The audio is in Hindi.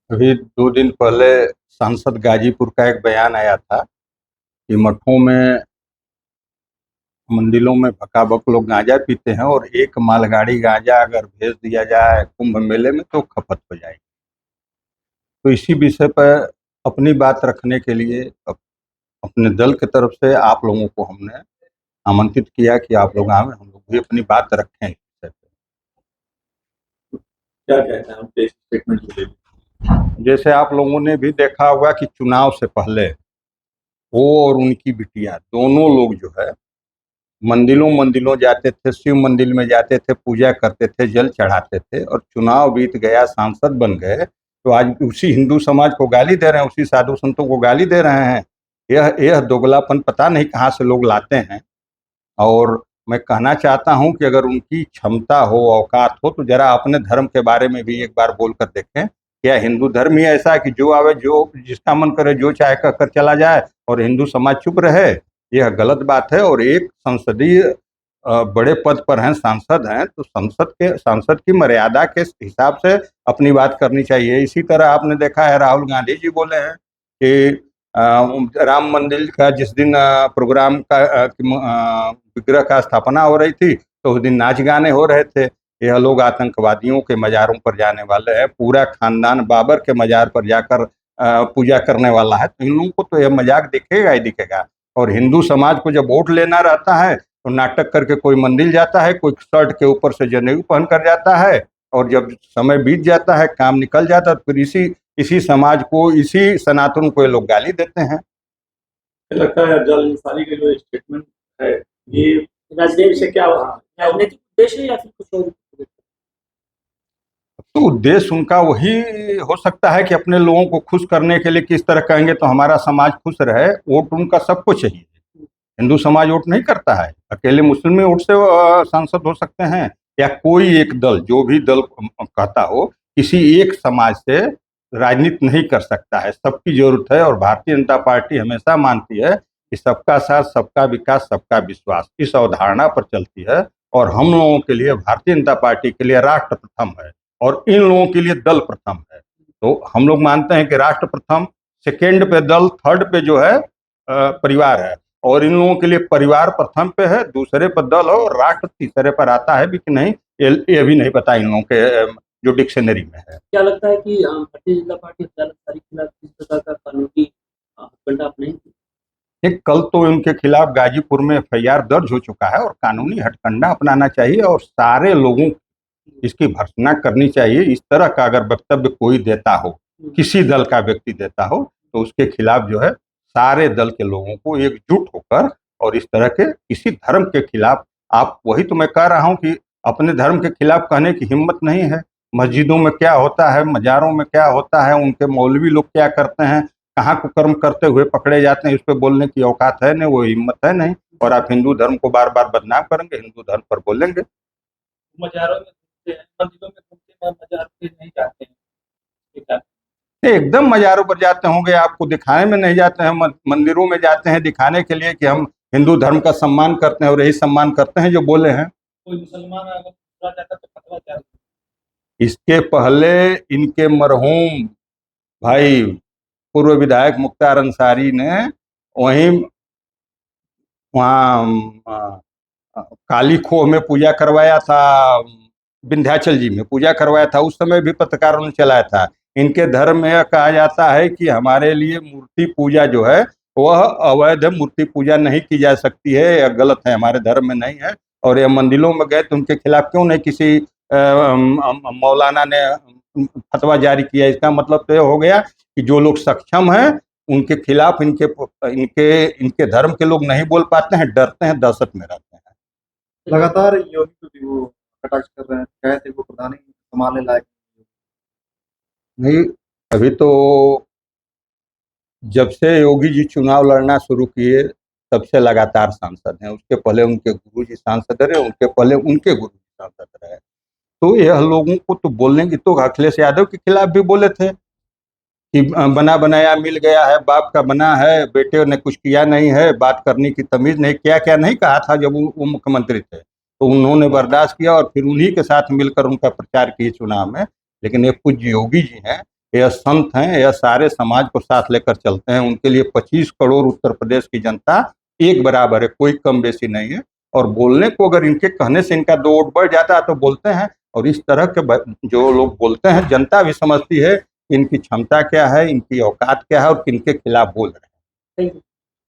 अभी 2 दिन पहले सांसद गाजीपुर का एक बयान आया था कि मठों में, मंदिरों में भकाभक लोग गांजा पीते हैं और एक मालगाड़ी गांजा अगर भेज दिया जाए कुंभ मेले में तो खपत हो जाएगी। तो इसी विषय पर अपनी बात रखने के लिए अपने दल की तरफ से आप लोगों को हमने आमंत्रित किया कि आप लोग आए, हम लोग भी अपनी बात रखें इस विषय पे। क्या कहते हैं आपके स्टेटमेंट को लेकर? जैसे आप लोगों ने भी देखा होगा कि चुनाव से पहले वो और उनकी बिटिया दोनों लोग जो है मंदिरों मंदिरों जाते थे, शिव मंदिर में जाते थे, पूजा करते थे, जल चढ़ाते थे और चुनाव बीत गया, सांसद बन गए तो आज उसी हिंदू समाज को गाली दे रहे हैं, उसी साधु संतों को गाली दे रहे हैं। यह दोगलापन पता नहीं कहाँ से लोग लाते हैं। और मैं कहना चाहता हूं कि अगर उनकी क्षमता हो, औकात हो, तो जरा अपने धर्म के बारे में भी एक बार बोल कर देखें। क्या हिंदू धर्म ही ऐसा है कि जो आवे, जो जिसका मन करे, जो चाहे कहकर चला जाए और हिंदू समाज चुप रहे? यह गलत बात है। और एक संसदीय बड़े पद पर हैं, सांसद हैं, तो सांसद की मर्यादा के हिसाब से अपनी बात करनी चाहिए। इसी तरह आपने देखा है राहुल गांधी जी बोले हैं कि राम मंदिर का जिस दिन प्रोग्राम का विग्रह का स्थापना हो रही थी तो उस दिन नाच गाने हो रहे थे। यह लोग आतंकवादियों के मज़ारों पर जाने वाले हैं, पूरा खानदान बाबर के मज़ार पर जाकर पूजा करने वाला है। तो इन लोगों को तो यह मजाक दिखेगा ही दिखेगा। और हिंदू समाज को जब वोट लेना रहता है तो नाटक करके कोई मंदिर जाता है, कोई शर्ट के ऊपर से जनेऊ पहन कर जाता है, और जब समय बीत जाता है, काम निकल जाता है, तो फिर इसी समाज को, इसी सनातन को ये लोग गाली देते हैं। लगता है जल सारी के जो स्टेटमेंट है ये राजनीति से क्या राजनीतिक उद्देश्य या फिर कुछ और? तो उद्देश्य उनका वही हो सकता है कि अपने लोगों को खुश करने के लिए किस तरह कहेंगे तो हमारा समाज खुश रहे। वोट उनका सबको चाहिए। हिंदू समाज वोट नहीं करता है, अकेले मुस्लिम वोट से सांसद हो सकते हैं, या कोई एक दल, जो भी दल कहता हो, किसी एक समाज से राजनीति नहीं कर सकता है। सबकी जरूरत है। और भारतीय जनता पार्टी हमेशा मानती है कि सबका साथ, सबका विकास, सबका विश्वास, इस अवधारणा पर चलती है। और हम लोगों के लिए, भारतीय जनता पार्टी के लिए राष्ट्र प्रथम है और इन लोगों के लिए दल प्रथम है। तो हम लोग मानते हैं कि राष्ट्र प्रथम, सेकेंड पे दल, थर्ड पे जो है परिवार है। और इन लोगों के लिए परिवार प्रथम पे है, दूसरे पर दल हो, और राष्ट्र तीसरे पर आता है भी कि नहीं, ये भी नहीं पता इन लोगों के जो डिक्शनरी में है। क्या लगता है कि भारतीय जनता पार्टी अदालत के खिलाफ किस प्रकार का कानूनी हथकंडा अपनाएगी? एक कल तो इनके खिलाफ गाजीपुर में एफआईआर दर्ज हो चुका है और कानूनी हथकंडा अपनाना चाहिए और सारे लोगों इसकी भर्त्सना करनी चाहिए। इस तरह का अगर वक्तव्य कोई देता हो, किसी दल का व्यक्ति देता हो, तो उसके खिलाफ जो है सारे दल के लोगों को एकजुट होकर, और इस तरह के किसी धर्म के खिलाफ, आप, वही तो मैं कह रहा हूं कि अपने धर्म के खिलाफ कहने की हिम्मत नहीं है। मस्जिदों में क्या होता है, मज़ारों में क्या होता है, उनके मौलवी लोग क्या करते हैं, कहाँ कुकर्म करते हुए पकड़े जाते हैं, इस पर बोलने की औकात है नहीं, वो हिम्मत है नहीं। और आप हिंदू धर्म को बार बार बदनाम करेंगे, हिंदू धर्म पर बोलेंगे। मज़ारों में घूमते हैं, मंदिरों में घूमते हैं, मज़ार पे नहीं जाते हैं, ठीक है? एकदम मज़ारों पर जाते होंगे, आपको दिखाने में नहीं जाते हैं। मंदिरों में जाते हैं दिखाने के लिए कि हम हिंदू धर्म का सम्मान करते हैं, और यही सम्मान करते हैं जो बोले हैं। कोई मुसलमान अगर पूरा जाता तो फतवा क्या? इसके पहले इनके मरहूम भाई पूर्व विधायक मुख्तार अंसारी ने वहीं वहाँ काली खोह में पूजा करवाया था, विंध्याचल जी में पूजा करवाया था। उस समय भी पत्रकारों ने चलाया था। इनके धर्म में यह कहा जाता है कि हमारे लिए मूर्ति पूजा जो है वह अवैध है, मूर्ति पूजा नहीं की जा सकती है, यह गलत है, हमारे धर्म में नहीं है। और यह मंदिरों में गए तो उनके खिलाफ क्यों नहीं किसी मौलाना ने फतवा जारी किया? इसका मतलब तो यह हो गया कि जो लोग सक्षम हैं उनके खिलाफ इनके इनके इनके धर्म के लोग नहीं बोल पाते हैं, डरते हैं, दहशत में रहते हैं। लगातार योगी को भी वो कटाक्ष कर रहे हैं, कहे थे वो प्रधानी संभालने लायक नहीं। अभी तो जब से योगी जी चुनाव लड़ना शुरू किए तब से लगातार सांसद हैं। उसके पहले उनके गुरु जी सांसद रहे, उनके पहले उनके गुरु जी सांसद रहे। तो यह लोगों को तो बोलने की, तो अखिलेश यादव के खिलाफ भी बोले थे कि बना बनाया मिल गया है, बाप का बना है, बेटे ने कुछ किया नहीं है, बात करने की तमीज नहीं, क्या क्या नहीं कहा था जब वो मुख्यमंत्री थे। तो उन्होंने बर्दाश्त किया और फिर उन्हीं के साथ मिलकर उनका प्रचार किए चुनाव में। लेकिन ये पूज्य योगी जी हैं, यह संत हैं, यह सारे समाज को साथ लेकर चलते हैं। उनके लिए 25 करोड़ उत्तर प्रदेश की जनता एक बराबर है, कोई कम बेसी नहीं है। और बोलने को अगर इनके कहने से इनका 2 वोट बढ़ जाता है तो बोलते हैं, और इस तरह के जो लोग बोलते हैं जनता भी समझती है इनकी क्षमता क्या है, इनकी औकात क्या है और किनके खिलाफ बोल रहे हैं। Thank you.